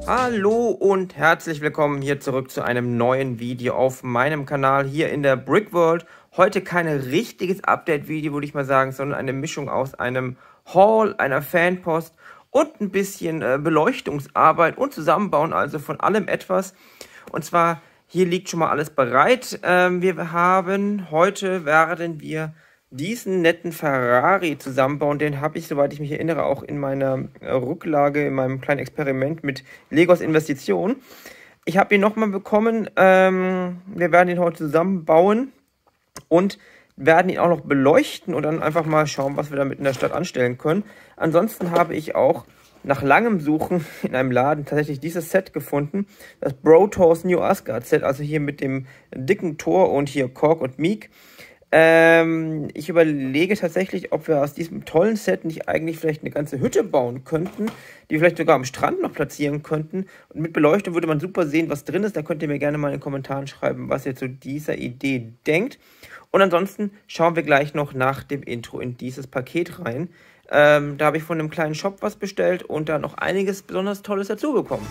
Hallo und herzlich willkommen hier zurück zu einem neuen Video auf meinem Kanal hier in der Brickworld. Heute kein richtiges Update-Video, würde ich mal sagen, sondern eine Mischung aus einem Haul, einer Fanpost und ein bisschen Beleuchtungsarbeit und Zusammenbauen, also von allem etwas. Und zwar, hier liegt schon mal alles bereit. Heute werden wir diesen netten Ferrari zusammenbauen. Den habe ich, soweit ich mich erinnere, auch in meiner Rücklage, in meinem kleinen Experiment mit Legos Investition. Ich habe ihn nochmal bekommen. Wir werden ihn heute zusammenbauen und werden ihn auch noch beleuchten und dann einfach mal schauen, was wir damit in der Stadt anstellen können. Ansonsten habe ich auch nach langem Suchen in einem Laden tatsächlich dieses Set gefunden. Das Brotos New Asgard Set, also hier mit dem dicken Thor und hier Korg und Miek. Ich überlege tatsächlich, ob wir aus diesem tollen Set nicht eigentlich vielleicht eine ganze Hütte bauen könnten, die wir vielleicht sogar am Strand noch platzieren könnten. Und mit Beleuchtung würde man super sehen, was drin ist. Da könnt ihr mir gerne mal in den Kommentaren schreiben, was ihr zu dieser Idee denkt. Und ansonsten schauen wir gleich noch nach dem Intro in dieses Paket rein. Da habe ich von einem kleinen Shop was bestellt und da noch einiges besonders Tolles dazu bekommen.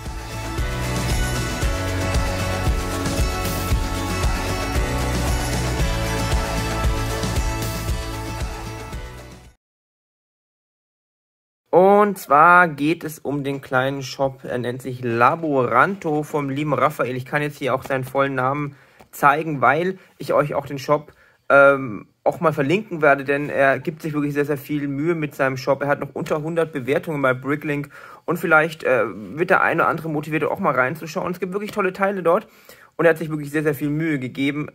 Und zwar geht es um den kleinen Shop, er nennt sich Laboranto vom lieben Raphael. Ich kann jetzt hier auch seinen vollen Namen zeigen, weil ich euch auch den Shop auch mal verlinken werde, denn er gibt sich wirklich sehr, sehr viel Mühe mit seinem Shop. Er hat noch unter 100 Bewertungen bei Bricklink und vielleicht wird der eine oder andere motiviert, auch mal reinzuschauen. Es gibt wirklich tolle Teile dort und er hat sich wirklich sehr, sehr viel Mühe gegeben.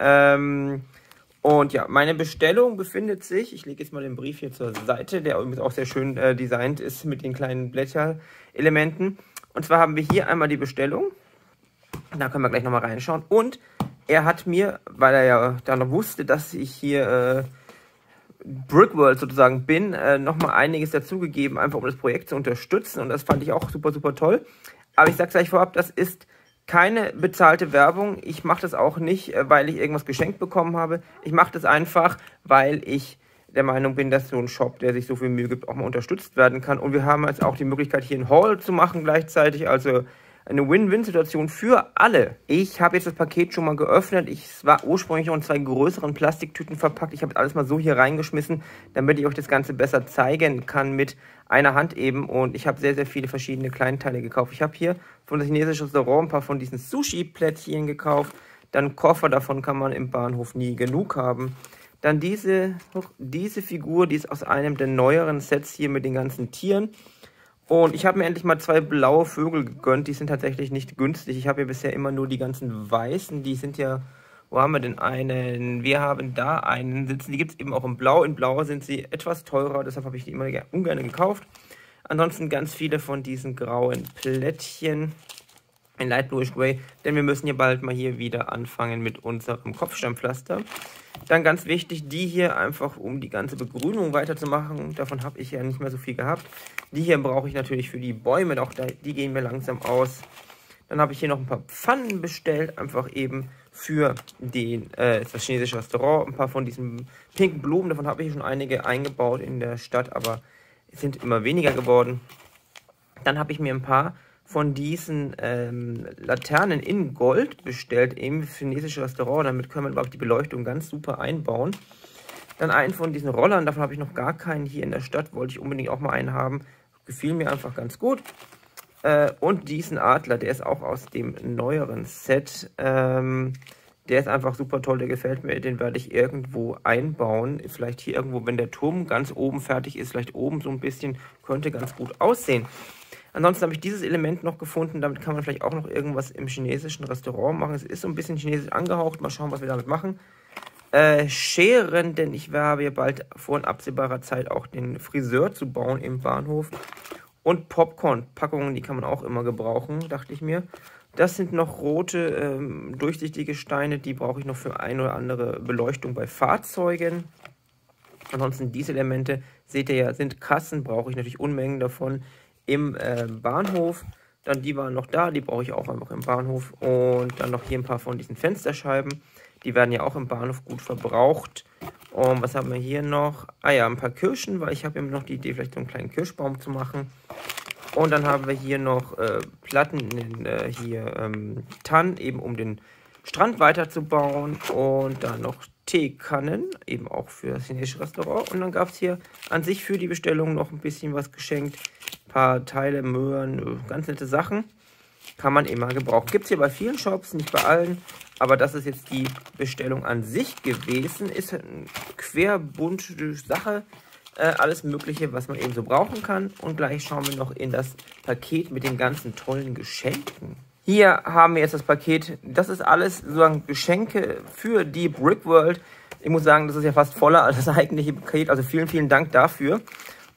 Und ja, meine Bestellung befindet sich, ich lege jetzt mal den Brief hier zur Seite, der übrigens auch sehr schön designt ist mit den kleinen Blätterelementen. Und zwar haben wir hier einmal die Bestellung, da können wir gleich nochmal reinschauen. Und er hat mir, weil er ja da noch wusste, dass ich hier Brickworld sozusagen bin, nochmal einiges dazugegeben, einfach um das Projekt zu unterstützen. Und das fand ich auch super, super toll. Aber ich sage gleich vorab, das ist keine bezahlte Werbung. Ich mache das auch nicht, weil ich irgendwas geschenkt bekommen habe. Ich mache das einfach, weil ich der Meinung bin, dass so ein Shop, der sich so viel Mühe gibt, auch mal unterstützt werden kann. Und wir haben jetzt auch die Möglichkeit, hier einen Haul zu machen gleichzeitig. Also eine Win-Win-Situation für alle. Ich habe jetzt das Paket schon mal geöffnet. Es war ursprünglich noch in 2 größeren Plastiktüten verpackt. Ich habe alles mal so hier reingeschmissen, damit ich euch das Ganze besser zeigen kann mit einer Hand eben. Und ich habe sehr, sehr viele verschiedene Kleinteile gekauft. Ich habe hier von das chinesische Restaurant ein paar von diesen Sushi-Plättchen gekauft. Dann Koffer, davon kann man im Bahnhof nie genug haben. Dann diese Figur, die ist aus einem der neueren Sets hier mit den ganzen Tieren. Und ich habe mir endlich mal 2 blaue Vögel gegönnt, die sind tatsächlich nicht günstig. Ich habe ja bisher immer nur die ganzen weißen, die sind ja, wo haben wir denn einen? Wir haben da einen sitzen, die gibt es eben auch in Blau. In Blau sind sie etwas teurer, deshalb habe ich die immer ungern gekauft. Ansonsten ganz viele von diesen grauen Plättchen in Light Bluish Grey, denn wir müssen ja bald mal hier wieder anfangen mit unserem Kopfsteinpflaster. Dann ganz wichtig, die hier einfach, um die ganze Begrünung weiterzumachen. Davon habe ich ja nicht mehr so viel gehabt. Die hier brauche ich natürlich für die Bäume, auch die gehen mir langsam aus. Dann habe ich hier noch ein paar Pfannen bestellt, einfach eben für das chinesische Restaurant. Ein paar von diesen pinken Blumen, davon habe ich schon einige eingebaut in der Stadt, aber es sind immer weniger geworden. Dann habe ich mir ein paar von diesen Laternen in Gold bestellt, eben für ein chinesisches Restaurant. Damit können wir überhaupt die Beleuchtung ganz super einbauen. Dann einen von diesen Rollern, davon habe ich noch gar keinen hier in der Stadt, wollte ich unbedingt auch mal einen haben. Gefiel mir einfach ganz gut. Und diesen Adler, der ist auch aus dem neueren Set. Der ist einfach super toll, der gefällt mir. Den werde ich irgendwo einbauen. Vielleicht hier irgendwo, wenn der Turm ganz oben fertig ist, vielleicht oben so ein bisschen, könnte ganz gut aussehen. Ansonsten habe ich dieses Element noch gefunden, damit kann man vielleicht auch noch irgendwas im chinesischen Restaurant machen. Es ist so ein bisschen chinesisch angehaucht, mal schauen, was wir damit machen. Scheren, denn ich habe ja bald vor in absehbarer Zeit auch den Friseur zu bauen im Bahnhof. Und Popcorn-Packungen, die kann man auch immer gebrauchen, dachte ich mir. Das sind noch rote, durchsichtige Steine, die brauche ich noch für eine oder andere Beleuchtung bei Fahrzeugen. Ansonsten diese Elemente, seht ihr ja, sind Kassen, brauche ich natürlich Unmengen davon im Bahnhof. Dann die waren noch da, die brauche ich auch einfach im Bahnhof. Und dann noch hier ein paar von diesen Fensterscheiben. Die werden ja auch im Bahnhof gut verbraucht. Und was haben wir hier noch? Ah ja, ein paar Kirschen, weil ich habe immer noch die Idee, vielleicht so einen kleinen Kirschbaum zu machen. Und dann haben wir hier noch Platten in Tannen, eben um den Strand weiterzubauen. Und dann noch Teekannen, eben auch für das chinesische Restaurant. Und dann gab es hier an sich für die Bestellung noch ein bisschen was geschenkt. Ein paar Teile, Möhren, ganz nette Sachen. Kann man immer gebrauchen. Gibt es hier bei vielen Shops, nicht bei allen. Aber das ist jetzt die Bestellung an sich gewesen. Ist eine querbunte Sache. Alles Mögliche, was man eben so brauchen kann. Und gleich schauen wir noch in das Paket mit den ganzen tollen Geschenken. Hier haben wir jetzt das Paket. Das ist alles sozusagen Geschenke für die Brickworld. Ich muss sagen, das ist ja fast voller als das eigentliche Paket. Also vielen, vielen Dank dafür.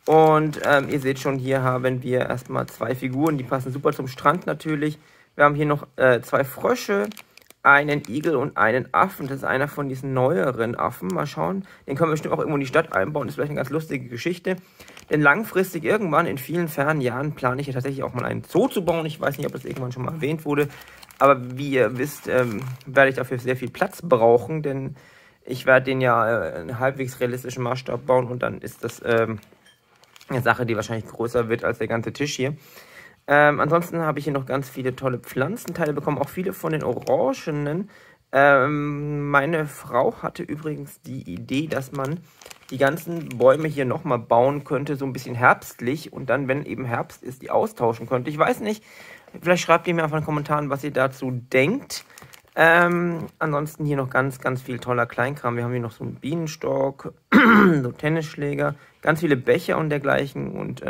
Und ihr seht schon, hier haben wir erstmal 2 Figuren. Die passen super zum Strand natürlich. Wir haben hier noch 2 Frösche, einen Igel und einen Affen. Das ist einer von diesen neueren Affen. Mal schauen. Den können wir bestimmt auch irgendwo in die Stadt einbauen. Das ist vielleicht eine ganz lustige Geschichte. Denn langfristig, irgendwann in vielen fernen Jahren, plane ich ja tatsächlich auch mal einen Zoo zu bauen. Ich weiß nicht, ob das irgendwann schon mal erwähnt wurde. Aber wie ihr wisst, werde ich dafür sehr viel Platz brauchen. Denn ich werde den ja in halbwegs realistischen Maßstab bauen. Und dann ist das eine Sache, die wahrscheinlich größer wird als der ganze Tisch hier. Ansonsten habe ich hier noch ganz viele tolle Pflanzenteile bekommen, auch viele von den Orangenen. Meine Frau hatte übrigens die Idee, dass man die ganzen Bäume hier nochmal bauen könnte, so ein bisschen herbstlich und dann, wenn eben Herbst ist, die austauschen könnte. Ich weiß nicht, vielleicht schreibt ihr mir einfach in den Kommentaren, was ihr dazu denkt. Ansonsten hier noch ganz, ganz viel toller Kleinkram. Wir haben hier noch so einen Bienenstock, so Tennisschläger, ganz viele Becher und dergleichen und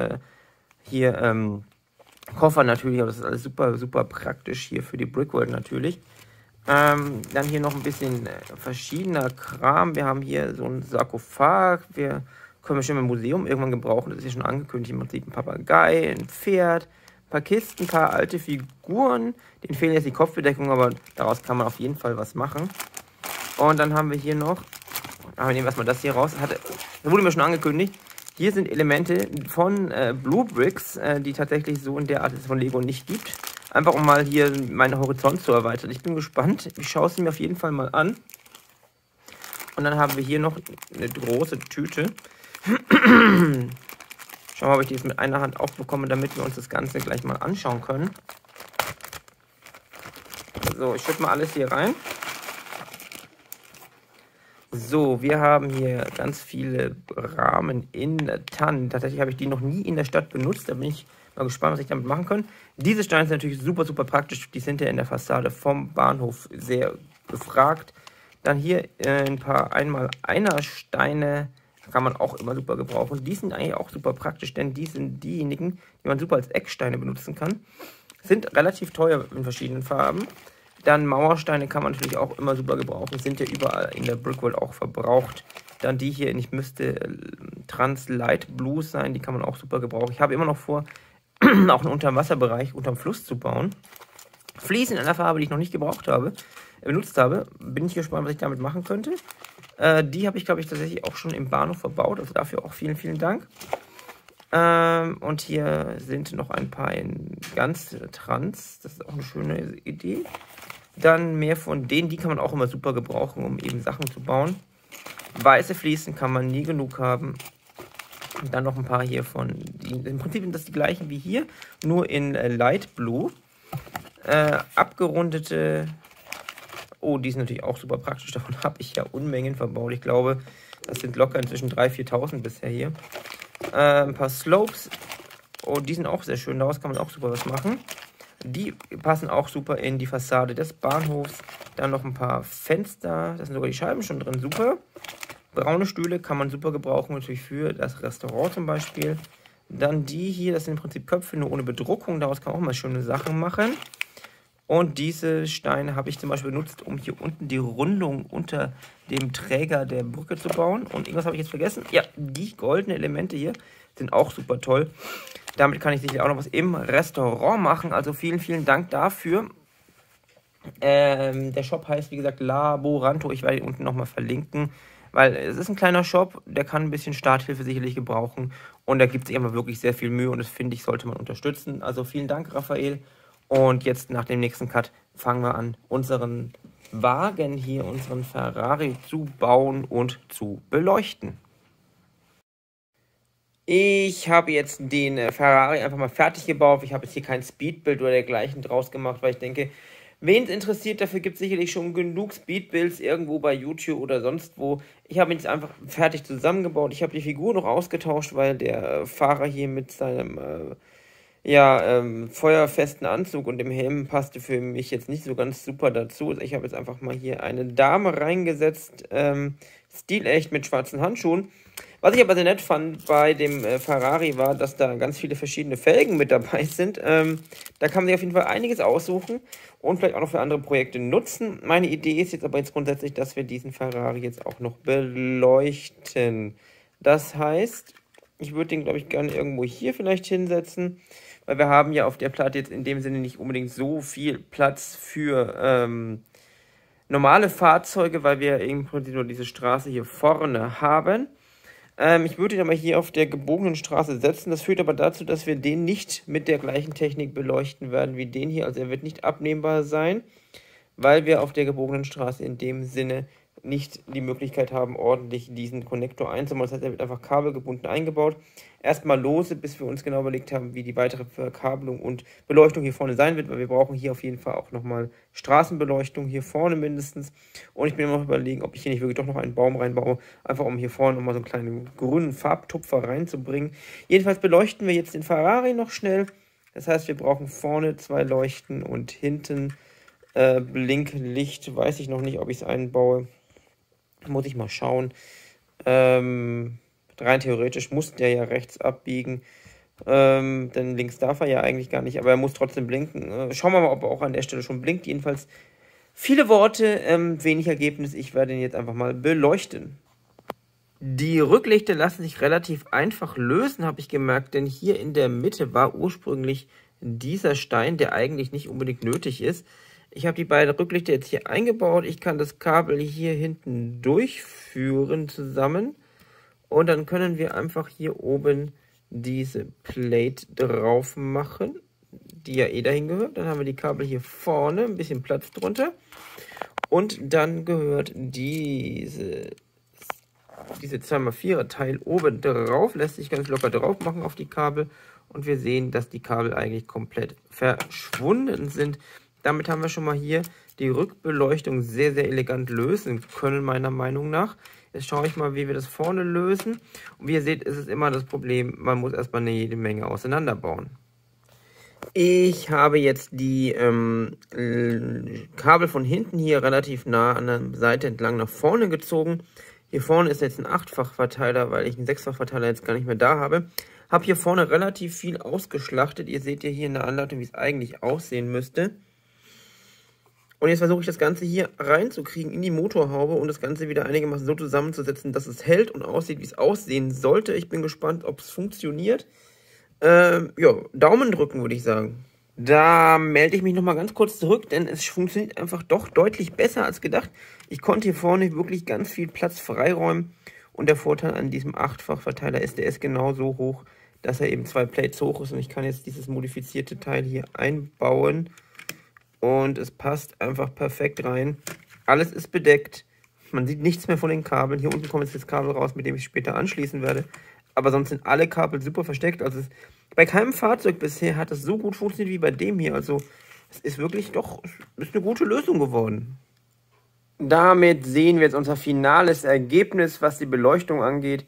hier Koffer natürlich, aber das ist alles super, super praktisch hier für die Brickworld natürlich. Dann hier noch ein bisschen verschiedener Kram. Wir haben hier so einen Sarkophag. Wir können bestimmt im Museum irgendwann gebrauchen. Das ist ja schon angekündigt. Man sieht ein Papagei, ein Pferd, ein paar Kisten, ein paar alte Figuren. Denen fehlen jetzt die Kopfbedeckung, aber daraus kann man auf jeden Fall was machen. Und dann haben wir hier noch, wir nehmen erstmal das hier raus. Das wurde mir schon angekündigt. Hier sind Elemente von Blue Bricks, die tatsächlich so in der Art es von Lego nicht gibt. Einfach um mal hier meinen Horizont zu erweitern. Ich bin gespannt. Ich schaue es mir auf jeden Fall mal an. Und dann haben wir hier noch eine große Tüte. Schauen wir mal, ob ich die jetzt mit einer Hand aufbekomme, damit wir uns das Ganze gleich mal anschauen können. So, ich schütte mal alles hier rein. So, wir haben hier ganz viele Rahmen in Tannen. Tatsächlich habe ich die noch nie in der Stadt benutzt. Da bin ich mal gespannt, was ich damit machen kann. Diese Steine sind natürlich super, super praktisch. Die sind ja in der Fassade vom Bahnhof sehr gefragt. Dann hier ein paar 1x1er Steine. Kann man auch immer super gebrauchen. Die sind eigentlich auch super praktisch, denn die sind diejenigen, die man super als Ecksteine benutzen kann. Sind relativ teuer in verschiedenen Farben. Dann Mauersteine kann man natürlich auch immer super gebrauchen. Sind ja überall in der Brickworld auch verbraucht. Dann die hier, ich müsste Trans Light Blues sein. Die kann man auch super gebrauchen. Ich habe immer noch vor, auch einen Unterwasserbereich unterm Fluss zu bauen. Fliesen in einer Farbe, die ich noch nicht benutzt habe. Bin ich gespannt, was ich damit machen könnte. Die habe ich, glaube ich, tatsächlich auch schon im Bahnhof verbaut. Also dafür auch vielen, vielen Dank. Und hier sind noch ein paar in ganz Trans. Das ist auch eine schöne Idee. Dann mehr von denen, die kann man auch immer super gebrauchen, um eben Sachen zu bauen. Weiße Fliesen kann man nie genug haben. Und dann noch ein paar hier von, im Prinzip sind das die gleichen wie hier, nur in Light Blue. Abgerundete, oh, die sind natürlich auch super praktisch, davon habe ich ja Unmengen verbaut. Ich glaube, das sind locker inzwischen 3.000, 4.000 bisher hier. Ein paar Slopes, oh, die sind auch sehr schön, daraus kann man auch super was machen. Die passen auch super in die Fassade des Bahnhofs. Dann noch ein paar Fenster, da sind sogar die Scheiben schon drin, super. Braune Stühle kann man super gebrauchen, natürlich für das Restaurant zum Beispiel. Dann die hier, das sind im Prinzip Köpfe, nur ohne Bedruckung, daraus kann man auch mal schöne Sachen machen. Und diese Steine habe ich zum Beispiel benutzt, um hier unten die Rundung unter dem Träger der Brücke zu bauen. Und irgendwas habe ich jetzt vergessen. Ja, die goldenen Elemente hier sind auch super toll. Damit kann ich sicher auch noch was im Restaurant machen. Also vielen, vielen Dank dafür. Der Shop heißt, wie gesagt, Laboranto. Ich werde ihn unten nochmal verlinken. Weil es ist ein kleiner Shop, der kann ein bisschen Starthilfe sicherlich gebrauchen. Und da gibt es immer wirklich sehr viel Mühe. Und das finde ich, sollte man unterstützen. Also vielen Dank, Raphael. Und jetzt nach dem nächsten Cut fangen wir an, unseren Wagen hier, unseren Ferrari zu bauen und zu beleuchten. Ich habe jetzt den Ferrari einfach mal fertig gebaut. Ich habe jetzt hier kein Speedbuild oder dergleichen draus gemacht, weil ich denke, wen es interessiert, dafür gibt es sicherlich schon genug Speedbuilds irgendwo bei YouTube oder sonst wo. Ich habe ihn jetzt einfach fertig zusammengebaut. Ich habe die Figur noch ausgetauscht, weil der Fahrer hier mit seinem feuerfesten Anzug und dem Helm passte für mich jetzt nicht so ganz super dazu. Also ich habe jetzt einfach mal hier eine Dame reingesetzt, stilecht mit schwarzen Handschuhen. Was ich aber sehr nett fand bei dem Ferrari war, dass da ganz viele verschiedene Felgen mit dabei sind. Da kann man sich auf jeden Fall einiges aussuchen und vielleicht auch noch für andere Projekte nutzen. Meine Idee ist jetzt aber jetzt grundsätzlich, dass wir diesen Ferrari jetzt auch noch beleuchten. Das heißt, ich würde den, glaube ich, gerne irgendwo hier vielleicht hinsetzen, weil wir haben ja auf der Platte jetzt in dem Sinne nicht unbedingt so viel Platz für normale Fahrzeuge, weil wir im Prinzip nur diese Straße hier vorne haben. Ich würde ihn aber hier auf der gebogenen Straße setzen. Das führt aber dazu, dass wir den nicht mit der gleichen Technik beleuchten werden wie den hier. Also er wird nicht abnehmbar sein, weil wir auf der gebogenen Straße in dem Sinne nicht die Möglichkeit haben, ordentlich diesen Konnektor einzubauen. Das heißt, er wird einfach kabelgebunden eingebaut. Erstmal lose, bis wir uns genau überlegt haben, wie die weitere Verkabelung und Beleuchtung hier vorne sein wird, weil wir brauchen hier auf jeden Fall auch nochmal Straßenbeleuchtung, hier vorne mindestens. Und ich bin immer noch überlegen, ob ich hier nicht wirklich doch noch einen Baum reinbaue, einfach um hier vorne nochmal so einen kleinen grünen Farbtupfer reinzubringen. Jedenfalls beleuchten wir jetzt den Ferrari noch schnell. Das heißt, wir brauchen vorne 2 Leuchten und hinten Blinklicht. Weiß ich noch nicht, ob ich es einbaue. Muss ich mal schauen. Rein theoretisch muss der ja rechts abbiegen. Denn links darf er ja eigentlich gar nicht, aber er muss trotzdem blinken. Schauen wir mal, ob er auch an der Stelle schon blinkt. Jedenfalls viele Worte, wenig Ergebnis. Ich werde ihn jetzt einfach mal beleuchten. Die Rücklichter lassen sich relativ einfach lösen, habe ich gemerkt, denn hier in der Mitte war ursprünglich dieser Stein, der eigentlich nicht unbedingt nötig ist. Ich habe die beiden Rücklichter jetzt hier eingebaut. Ich kann das Kabel hier hinten durchführen zusammen. Und dann können wir einfach hier oben diese Plate drauf machen, die ja dahin gehört. Dann haben wir die Kabel hier vorne, ein bisschen Platz drunter. Und dann gehört diese 2x4er Teil oben drauf. Lässt sich ganz locker drauf machen auf die Kabel. Und wir sehen, dass die Kabel eigentlich komplett verschwunden sind. Damit haben wir schon mal hier die Rückbeleuchtung sehr, sehr elegant lösen können, meiner Meinung nach. Jetzt schaue ich mal, wie wir das vorne lösen. Und wie ihr seht, ist es immer das Problem, man muss erstmal eine jede Menge auseinanderbauen. Ich habe jetzt die Kabel von hinten hier relativ nah an der Seite entlang nach vorne gezogen. Hier vorne ist jetzt ein 8-fach-Verteiler, weil ich einen 6-fach-Verteiler jetzt gar nicht mehr da habe. Habe hier vorne relativ viel ausgeschlachtet. Ihr seht ja hier in der Anleitung, wie es eigentlich aussehen müsste. Und jetzt versuche ich das Ganze hier reinzukriegen in die Motorhaube und das Ganze wieder einigermaßen so zusammenzusetzen, dass es hält und aussieht, wie es aussehen sollte. Ich bin gespannt, ob es funktioniert. Daumen drücken, würde ich sagen. Da melde ich mich nochmal ganz kurz zurück, denn es funktioniert einfach doch deutlich besser als gedacht. Ich konnte hier vorne wirklich ganz viel Platz freiräumen. Und der Vorteil an diesem 8-fach-Verteiler ist, der ist genau so hoch, dass er eben 2 Plates hoch ist. Und ich kann jetzt dieses modifizierte Teil hier einbauen. Und es passt einfach perfekt rein. Alles ist bedeckt. Man sieht nichts mehr von den Kabeln. Hier unten kommt jetzt das Kabel raus, mit dem ich später anschließen werde. Aber sonst sind alle Kabel super versteckt. Also bei keinem Fahrzeug bisher hat es so gut funktioniert wie bei dem hier. Also es ist wirklich ist eine gute Lösung geworden. Damit sehen wir jetzt unser finales Ergebnis, was die Beleuchtung angeht.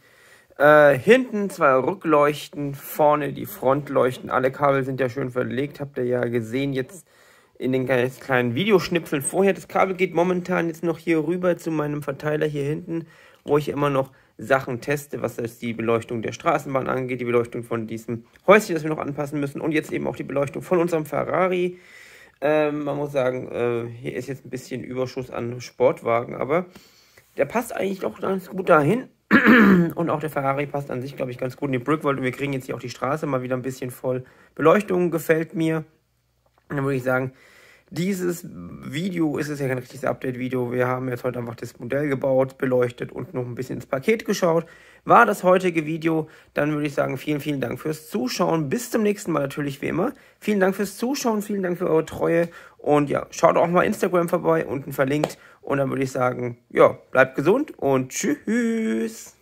Hinten 2 Rückleuchten, vorne die Frontleuchten. Alle Kabel sind ja schön verlegt, habt ihr ja gesehen jetzt in den kleinen Videoschnipseln vorher. Das Kabel geht momentan jetzt noch hier rüber zu meinem Verteiler hier hinten, wo ich immer noch Sachen teste, was jetzt die Beleuchtung der Straßenbahn angeht, die Beleuchtung von diesem Häuschen, das wir noch anpassen müssen und jetzt eben auch die Beleuchtung von unserem Ferrari. Man muss sagen, hier ist jetzt ein bisschen Überschuss an Sportwagen, aber der passt eigentlich doch ganz gut dahin. Und auch der Ferrari passt an sich, glaube ich, ganz gut in die Brickworld. Und wir kriegen jetzt hier auch die Straße mal wieder ein bisschen voll. Beleuchtung gefällt mir. Und dann würde ich sagen, dieses Video ist ja kein richtiges Update-Video. Wir haben jetzt heute einfach das Modell gebaut, beleuchtet und noch ein bisschen ins Paket geschaut. War das heutige Video? Dann würde ich sagen, vielen, vielen Dank fürs Zuschauen. Bis zum nächsten Mal natürlich wie immer. Vielen Dank fürs Zuschauen, vielen Dank für eure Treue. Und ja, schaut auch mal Instagram vorbei, unten verlinkt. Und dann würde ich sagen, ja, bleibt gesund und tschüss.